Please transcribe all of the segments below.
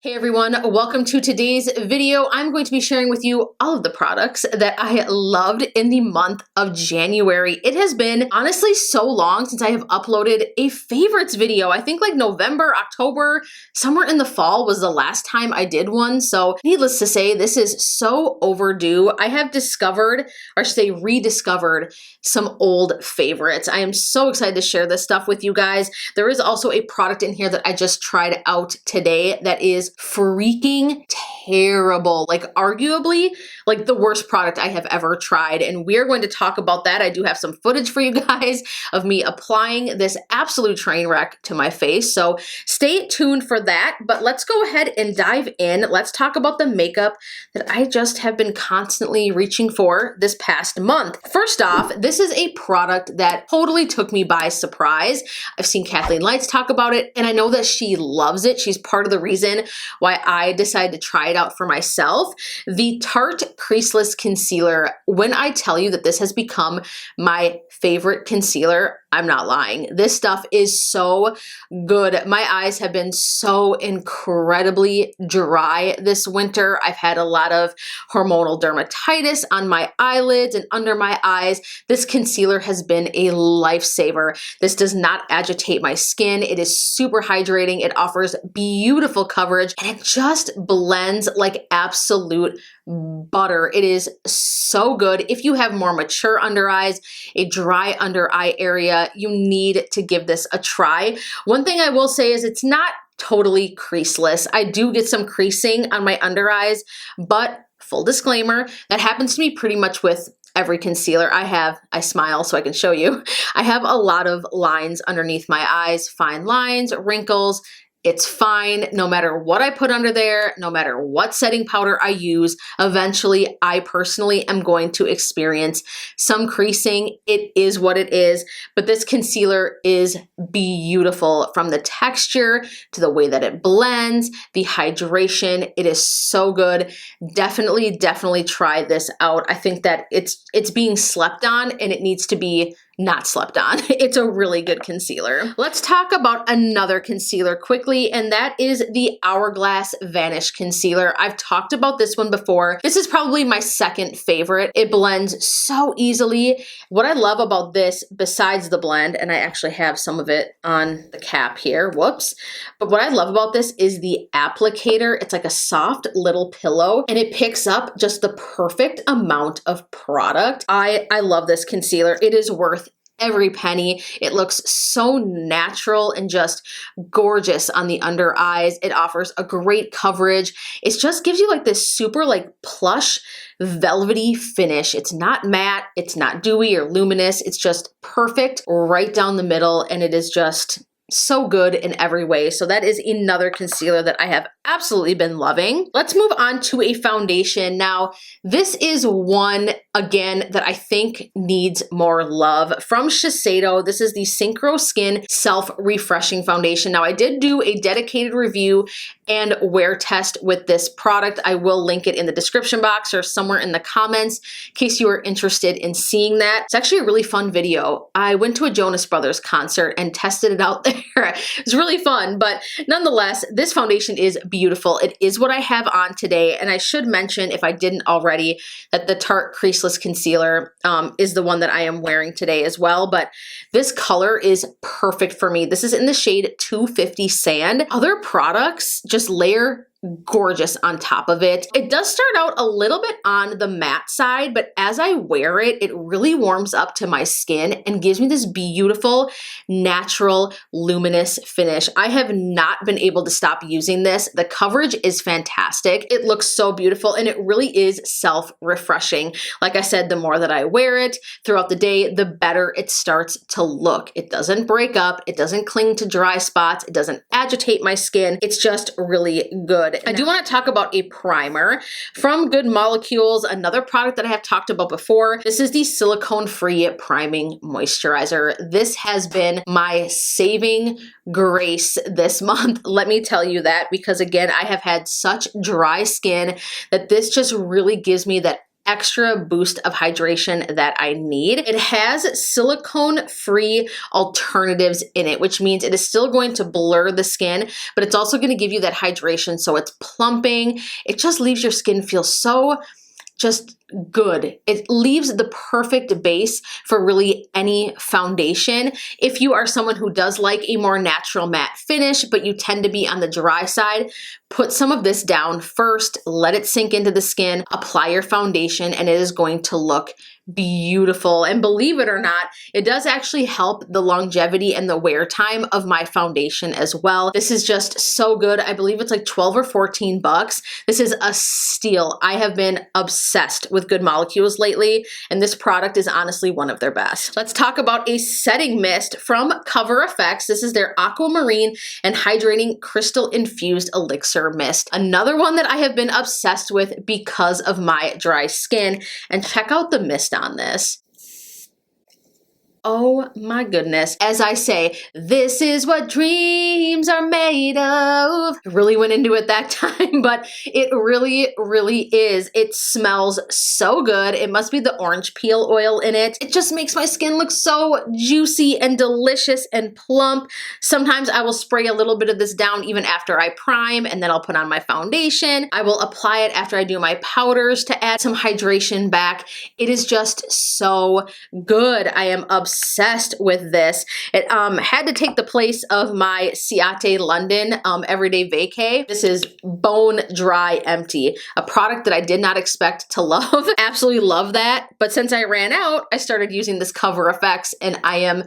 Hey everyone, welcome to today's video. I'm going to be sharing with you all of the products that I loved in the month of January. It has been honestly so long since I have uploaded a favorites video. I think like November, October, somewhere in the fall was the last time I did one. So needless to say, this is so overdue. I have discovered, or I should say rediscovered, some old favorites. I am so excited to share this stuff with you guys. There is also a product in here that I just tried out today that is freaking terrible, like arguably like the worst product I have ever tried, and we're going to talk about that. I do have some footage for you guys of me applying this absolute train wreck to my face, so stay tuned for that. But let's go ahead and dive in. Let's talk about the makeup that I just have been constantly reaching for this past month. First off, this is a product that totally took me by surprise. I've seen Kathleen Lights talk about it, and I know that she loves it. She's part of the reason why I decided to try it out for myself. The Tarte Creaseless Concealer. When I tell you that this has become my favorite concealer, I'm not lying. This stuff is so good. My eyes have been so incredibly dry this winter. I've had a lot of hormonal dermatitis on my eyelids and under my eyes. This concealer has been a lifesaver. This does not agitate my skin. It is super hydrating. It offers beautiful coverage, and it just blends like absolute butter. It is so good. If you have more mature under eyes, a dry under eye area, you need to give this a try. One thing I will say is it's not totally creaseless. I do get some creasing on my under eyes, but full disclaimer, that happens to me pretty much with every concealer I have. I smile so I can show you. I have a lot of lines underneath my eyes, fine lines, wrinkles. It's fine no matter what I put under there, no matter what setting powder I use. Eventually, I personally am going to experience some creasing. It is what it is, but this concealer is beautiful from the texture to the way that it blends, the hydration. It is so good. Definitely try this out. I think that it's being slept on, and it needs to be not slept on. It's a really good concealer. Let's talk about another concealer quickly, and that is the Hourglass Vanish Concealer. I've talked about this one before. This is probably my second favorite. It blends so easily. What I love about this, besides the blend, and I actually have some of it on the cap here, whoops, but what I love about this is the applicator. It's like a soft little pillow, and it picks up just the perfect amount of product. I love this concealer. It is worth every penny. It looks so natural and just gorgeous on the under eyes. It offers a great coverage. It just gives you like this super like plush, velvety finish. It's not matte, it's not dewy or luminous. It's just perfect right down the middle, and it is just so good in every way. So that is another concealer that I have absolutely been loving. Let's move on to a foundation. Now, this is one, again, that I think needs more love. From Shiseido, this is the Synchro Skin Self-Refreshing Foundation. Now, I did do a dedicated review and wear test with this product. I will link it in the description box or somewhere in the comments in case you are interested in seeing that. It's actually a really fun video. I went to a Jonas Brothers concert and tested it out there. It's really fun, but nonetheless, this foundation is beautiful. It is what I have on today, and I should mention, if I didn't already, that the Tarte Creaseless Concealer is the one that I am wearing today as well, but this color is perfect for me. This is in the shade 250 Sand. Other products just layer gorgeous on top of it. It does start out a little bit on the matte side, but as I wear it, it really warms up to my skin and gives me this beautiful, natural, luminous finish. I have not been able to stop using this. The coverage is fantastic. It looks so beautiful, and it really is self-refreshing. Like I said, the more that I wear it throughout the day, the better it starts to look. It doesn't break up. It doesn't cling to dry spots. It doesn't agitate my skin. It's just really good. I do want to talk about a primer from Good Molecules, another product that I have talked about before. This is the silicone-free priming moisturizer. This has been my saving grace this month. Let me tell you that, because again, I have had such dry skin that this just really gives me that extra boost of hydration that I need. It has silicone-free alternatives in it, which means it is still going to blur the skin, but it's also going to give you that hydration, so it's plumping. It just leaves your skin feel so just good. It leaves the perfect base for really any foundation. If you are someone who does like a more natural matte finish, but you tend to be on the dry side, put some of this down first, let it sink into the skin, apply your foundation, and it is going to look beautiful. And believe it or not, it does actually help the longevity and the wear time of my foundation as well. This is just so good. I believe it's like 12 or 14 bucks. This is a steal. I have been obsessed with Good Molecules lately, and this product is honestly one of their best. Let's talk about a setting mist from Cover FX. This is their Aquamarine and Hydrating Crystal Infused Elixir Mist. Another one that I have been obsessed with because of my dry skin. And check out the mist on this. Oh my goodness. As I say, this is what dreams are made of. I really went into it that time, but it really, really is. It smells so good. It must be the orange peel oil in it. It just makes my skin look so juicy and delicious and plump. Sometimes I will spray a little bit of this down even after I prime, and then I'll put on my foundation. I will apply it after I do my powders to add some hydration back. It is just so good. I am obsessed with this. It had to take the place of my Ciate London Everyday Vacay. This is Bone Dry Empty, a product that I did not expect to love. Absolutely love that. But since I ran out, I started using this Cover FX, and I am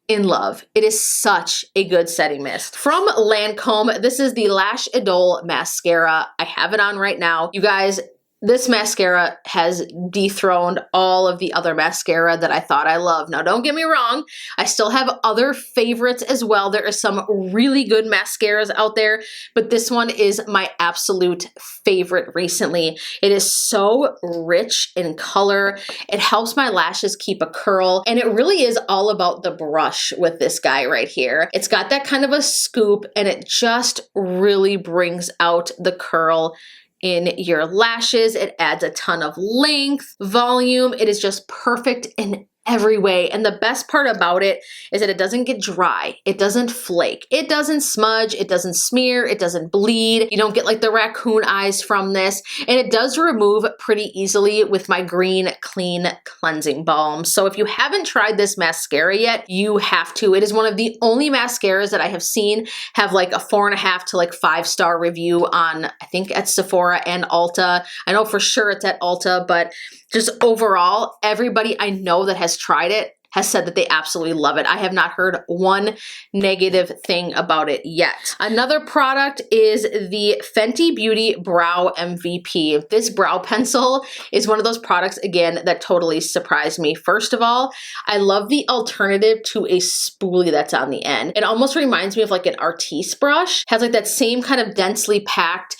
in love. It is such a good setting mist. From Lancome, this is the Lash Idole mascara. I have it on right now. You guys, this mascara has dethroned all of the other mascara that I thought I loved. Now, don't get me wrong. I still have other favorites as well. There are some really good mascaras out there, but this one is my absolute favorite recently. It is so rich in color. It helps my lashes keep a curl, and it really is all about the brush with this guy right here. It's got that kind of a scoop, and it just really brings out the curl in your lashes. It adds a ton of length, volume. It is just perfect in every way. And the best part about it is that it doesn't get dry. It doesn't flake. It doesn't smudge. It doesn't smear. It doesn't bleed. You don't get like the raccoon eyes from this. And it does remove pretty easily with my Green Clean Cleansing Balm. So if you haven't tried this mascara yet, you have to. It is one of the only mascaras that I have seen have like a 4.5 to like 5-star review on, I think at Sephora and Ulta. I know for sure it's at Ulta, but just overall, everybody I know that has tried it has said that they absolutely love it. I have not heard one negative thing about it yet. Another product is the Fenty Beauty Brow MVP. This brow pencil is one of those products, again, that totally surprised me. First of all, I love the alternative to a spoolie that's on the end. It almost reminds me of like an Artiste brush. It has like that same kind of densely packed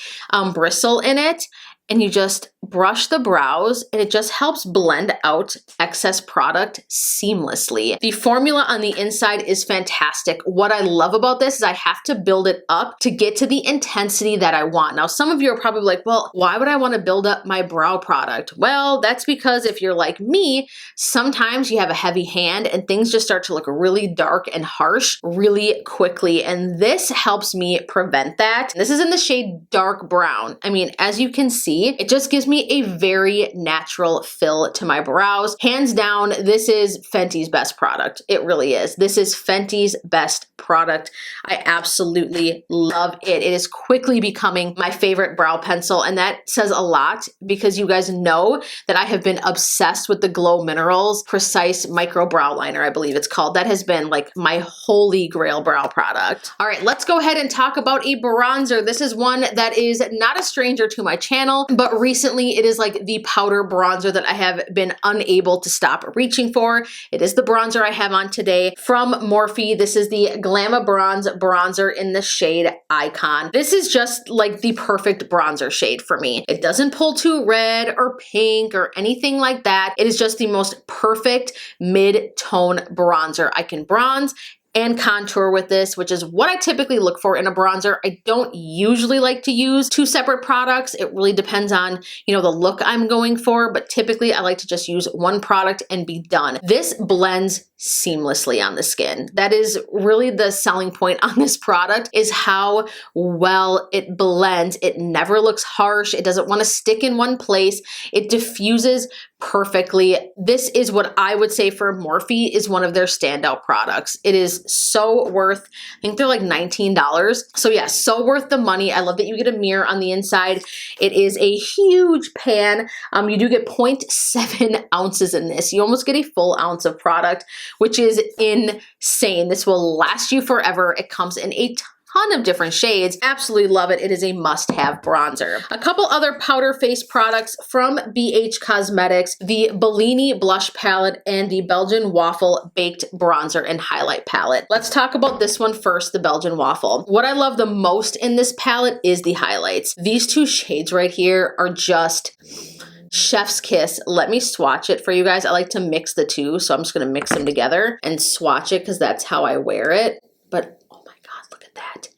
bristle in it. And you just brush the brows, and it just helps blend out excess product seamlessly. The formula on the inside is fantastic. What I love about this is I have to build it up to get to the intensity that I want. Now, some of you are probably like, well, why would I want to build up my brow product? Well, that's because if you're like me, sometimes you have a heavy hand and things just start to look really dark and harsh really quickly. And this helps me prevent that. This is in the shade Dark Brown. I mean, as you can see, it just gives me a very natural fill to my brows. Hands down, this is Fenty's best product. It really is. This is Fenty's best product. I absolutely love it. It is quickly becoming my favorite brow pencil, and that says a lot because you guys know that I have been obsessed with the Glow Minerals Precise Micro Brow Liner, I believe it's called. That has been like my holy grail brow product. All right, let's go ahead and talk about a bronzer. This is one that is not a stranger to my channel, but recently it is like the powder bronzer that I have been unable to stop reaching for. It is the bronzer I have on today from Morphe. This is the Glamabronze bronzer in the shade Icon. This is just like the perfect bronzer shade for me. It doesn't pull too red or pink or anything like that. It is just the most perfect mid-tone bronzer. I can bronze and contour with this, which is what I typically look for in a bronzer. I don't usually like to use two separate products. It really depends on, you know, the look I'm going for, but typically I like to just use one product and be done. This blends seamlessly on the skin. That is really the selling point on this product, is how well it blends. It never looks harsh. It doesn't want to stick in one place. It diffuses perfectly. This is what I would say for Morphe is one of their standout products. It is so worth, I think they're like $19. So yeah, so worth the money. I love that you get a mirror on the inside. It is a huge pan. You do get 0.7 ounces in this. You almost get a full ounce of product, which is insane. This will last you forever. It comes in a ton of different shades. Absolutely love it. It is a must-have bronzer. A couple other powder face products from BH Cosmetics, the Bellini Blush Palette and the Belgian Waffle Baked Bronzer and Highlight Palette. Let's talk about this one first, the Belgian Waffle. What I love the most in this palette is the highlights. These two shades right here are just chef's kiss. Let me swatch it for you guys. I like to mix the two, so I'm just gonna mix them together and swatch it because that's how I wear it. But oh my God, look at that.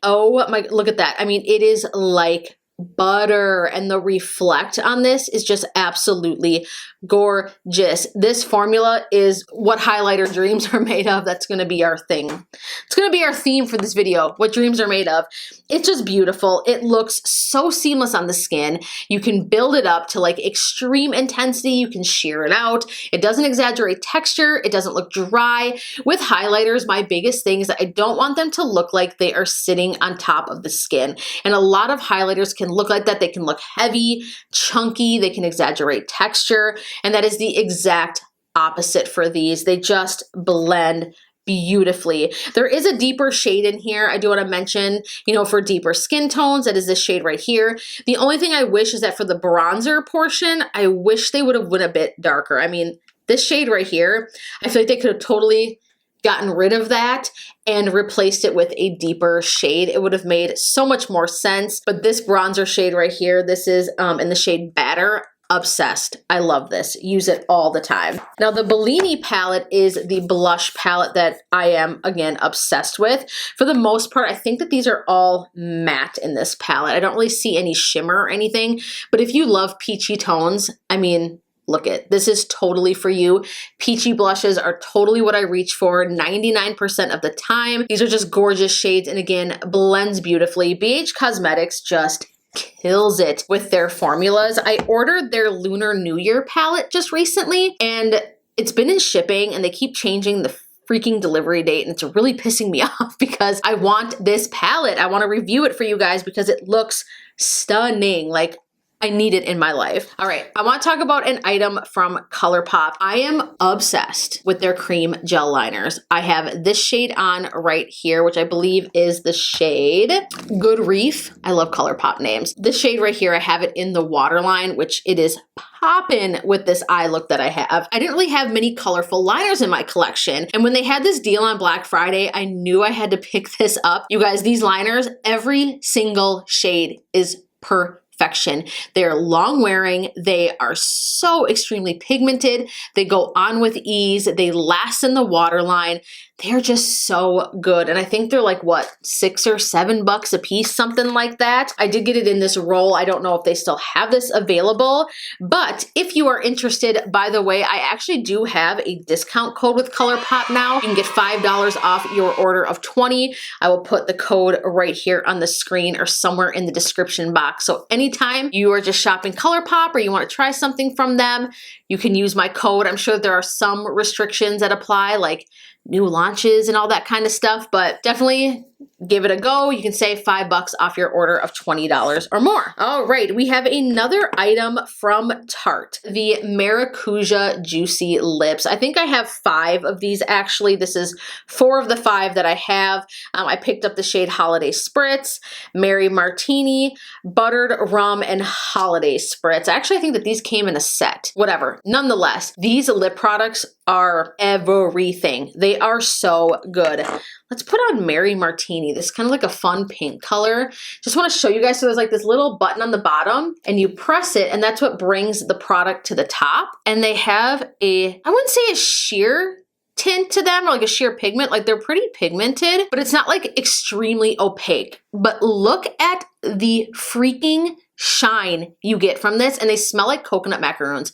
Oh my, look at that. I mean, it is like butter, and the reflect on this is just absolutely gorgeous. This formula is what highlighter dreams are made of. That's going to be our thing. It's going to be our theme for this video, what dreams are made of. It's just beautiful. It looks so seamless on the skin. You can build it up to like extreme intensity. You can sheer it out. It doesn't exaggerate texture. It doesn't look dry. With highlighters, my biggest thing is that I don't want them to look like they are sitting on top of the skin. And a lot of highlighters can look like that. They can look heavy, chunky. They can exaggerate texture. And that is the exact opposite for these. They just blend beautifully. There is a deeper shade in here. I do want to mention, you know, for deeper skin tones, that is this shade right here. The only thing I wish is that for the bronzer portion, I wish they would have went a bit darker. I mean, this shade right here, I feel like they could have totally gotten rid of that and replaced it with a deeper shade. It would have made so much more sense. But this bronzer shade right here, this is in the shade Batter. Obsessed. I love this. Use it all the time. Now the Bellini palette is the blush palette that I am, again, obsessed with. For the most part, I think that these are all matte in this palette. I don't really see any shimmer or anything, but if you love peachy tones, I mean, look it. This is totally for you. Peachy blushes are totally what I reach for 99% of the time. These are just gorgeous shades and again, blends beautifully. BH Cosmetics just kills it with their formulas. I ordered their Lunar New Year palette just recently and it's been in shipping and they keep changing the freaking delivery date and it's really pissing me off because I want this palette. I want to review it for you guys because it looks stunning. Like, I need it in my life. All right, I want to talk about an item from ColourPop. I am obsessed with their cream gel liners. I have this shade on right here, which I believe is the shade Good Reef. I love ColourPop names. This shade right here, I have it in the waterline, which it is poppin' with this eye look that I have. I didn't really have many colorful liners in my collection. And when they had this deal on Black Friday, I knew I had to pick this up. You guys, these liners, every single shade is perfection. They're long wearing. They are so extremely pigmented. They go on with ease. They last in the waterline. They're just so good. And I think they're like, what, $6 or $7 a piece, something like that. I did get it in this roll. I don't know if they still have this available, but if you are interested, by the way, I actually do have a discount code with ColourPop now. You can get $5 off your order of 20. I will put the code right here on the screen or somewhere in the description box. So anytime you are just shopping ColourPop or you want to try something from them, you can use my code. I'm sure there are some restrictions that apply, like new launches and all that kind of stuff, but definitely give it a go. You can save $5 off your order of $20 or more. All right, we have another item from Tarte, the Maracuja Juicy Lips. I think I have 5 of these actually. This is 4 of the 5 that I have. I picked up the shade Holiday Spritz, Mary Martini, Buttered Rum, and Holiday Spritz. Actually, I think that these came in a set. Whatever. Nonetheless, these lip products are everything. They are so good. Let's put on Mary Martini. This is kind of like a fun pink color. Just want to show you guys. So there's like this little button on the bottom and you press it and that's what brings the product to the top. And they have a, I wouldn't say a sheer tint to them, or like a sheer pigment. Like they're pretty pigmented, but it's not like extremely opaque. But look at the freaking shine you get from this, and they smell like coconut macaroons.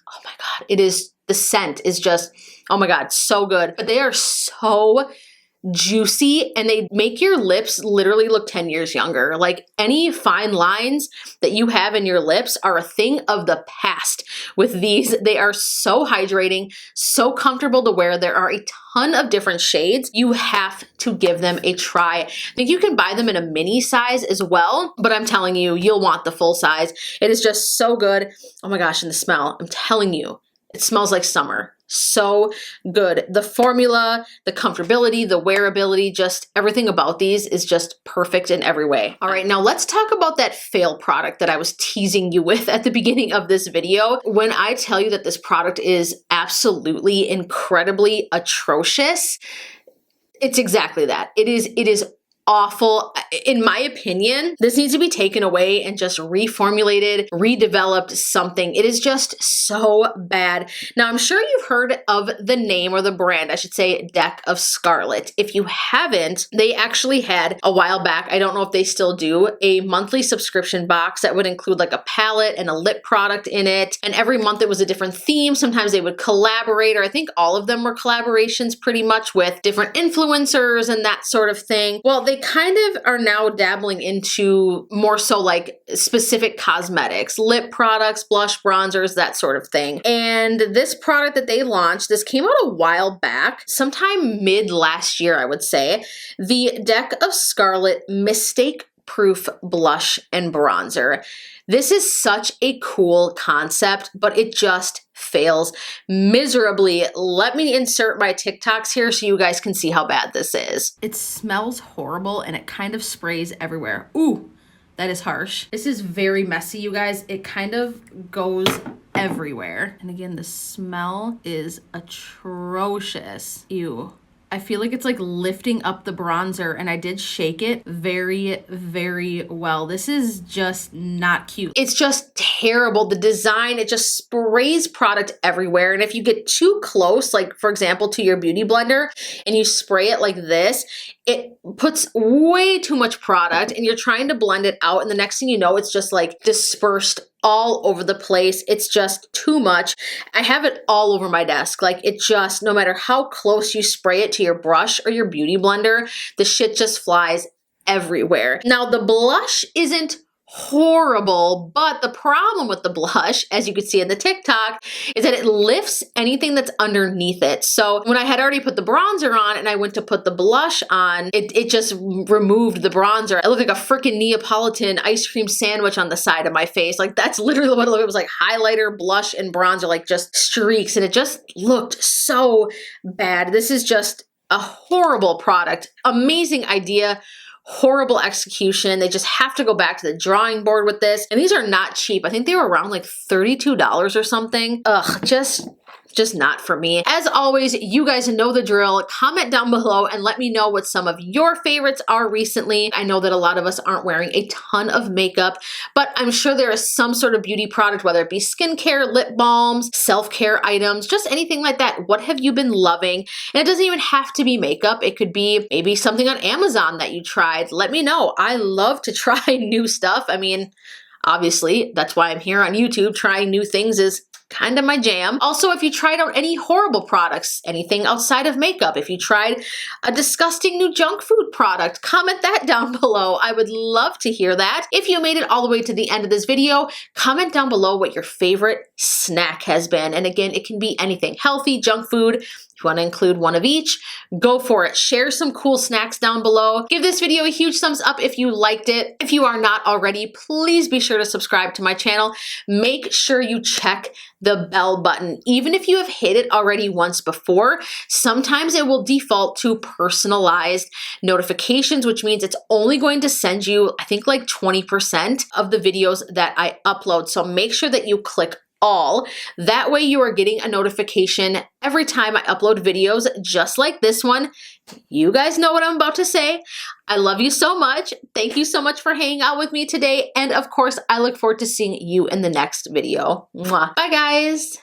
Oh my God, it is, the scent is just, oh my God, so good. But they are so juicy, and they make your lips literally look 10 years younger. Like any fine lines that you have in your lips are a thing of the past with these. They are so hydrating, so comfortable to wear. There are a ton of different shades. You have to give them a try. I think you can buy them in a mini size as well, but I'm telling you, you'll want the full size. It is just so good. Oh my gosh, and the smell, I'm telling you, it smells like summer. So good. The formula, the comfortability, the wearability, just everything about these is just perfect in every way. All right, now let's talk about that fail product that I was teasing you with at the beginning of this video. When I tell you that this product is absolutely incredibly atrocious, it's exactly that. It is awful. In my opinion, this needs to be taken away and just reformulated, redeveloped something. It is just so bad. Now, I'm sure you've heard of the name, or the brand, I should say, Deck of Scarlet. If you haven't, they actually had a while back, I don't know if they still do, a monthly subscription box that would include like a palette and a lip product in it. And every month it was a different theme. Sometimes they would collaborate, or I think all of them were collaborations pretty much with different influencers and that sort of thing. Well, they kind of are now dabbling into more so like specific cosmetics, lip products, blush, bronzers, that sort of thing. And this product that they launched, this came out a while back, sometime mid last year, I would say, the Deck of Scarlet Mistake Proof Blush and Bronzer. This is such a cool concept, but it just fails miserably. Let me insert my TikToks here so you guys can see how bad this is. It smells horrible, and it kind of sprays everywhere. Ooh, that is harsh. This is very messy, you guys. It kind of goes everywhere. And again, the smell is atrocious. Ew. I feel like it's like lifting up the bronzer, and I did shake it very, very well. This is just not cute. It's just terrible. The design, it just sprays product everywhere. And if you get too close, like for example, to your beauty blender, and you spray it like this, it puts way too much product, and you're trying to blend it out. And the next thing you know, it's just like dispersed all over the place. It's just too much. I have it all over my desk. Like it just, no matter how close you spray it to your brush or your beauty blender, the shit just flies everywhere. Now the blush isn't horrible, but the problem with the blush, as you can see in the TikTok, is that it lifts anything that's underneath it. So when I had already put the bronzer on and I went to put the blush on, it just removed the bronzer. I looked like a freaking Neapolitan ice cream sandwich on the side of my face. Like that's literally what it looked. It was like highlighter, blush, and bronzer, like just streaks, and it just looked so bad. This is just a horrible product. Amazing idea. Horrible execution. They just have to go back to the drawing board with this. And these are not cheap. I think they were around like $32 or something. Ugh, just not for me. As always, you guys know the drill. Comment down below and let me know what some of your favorites are recently. I know that a lot of us aren't wearing a ton of makeup, but I'm sure there is some sort of beauty product, whether it be skincare, lip balms, self-care items, just anything like that. What have you been loving? And it doesn't even have to be makeup. It could be maybe something on Amazon that you tried. Let me know. I love to try new stuff. I mean, obviously, that's why I'm here on YouTube. Trying new things is kind of my jam. Also, if you tried out any horrible products, anything outside of makeup, if you tried a disgusting new junk food product, comment that down below. I would love to hear that. If you made it all the way to the end of this video, comment down below what your favorite snack has been. And again, it can be anything healthy, junk food. If you want to include one of each, go for it. Share some cool snacks down below. Give this video a huge thumbs up if you liked it. If you are not already, please be sure to subscribe to my channel. Make sure you check the bell button. Even if you have hit it already once before, sometimes it will default to personalized notifications, which means it's only going to send you, I think, like 20% of the videos that I upload. So make sure that you click all. That way you are getting a notification every time I upload videos just like this one. You guys know what I'm about to say. I love you so much. Thank you so much for hanging out with me today. And of course, I look forward to seeing you in the next video. Mwah. Bye guys.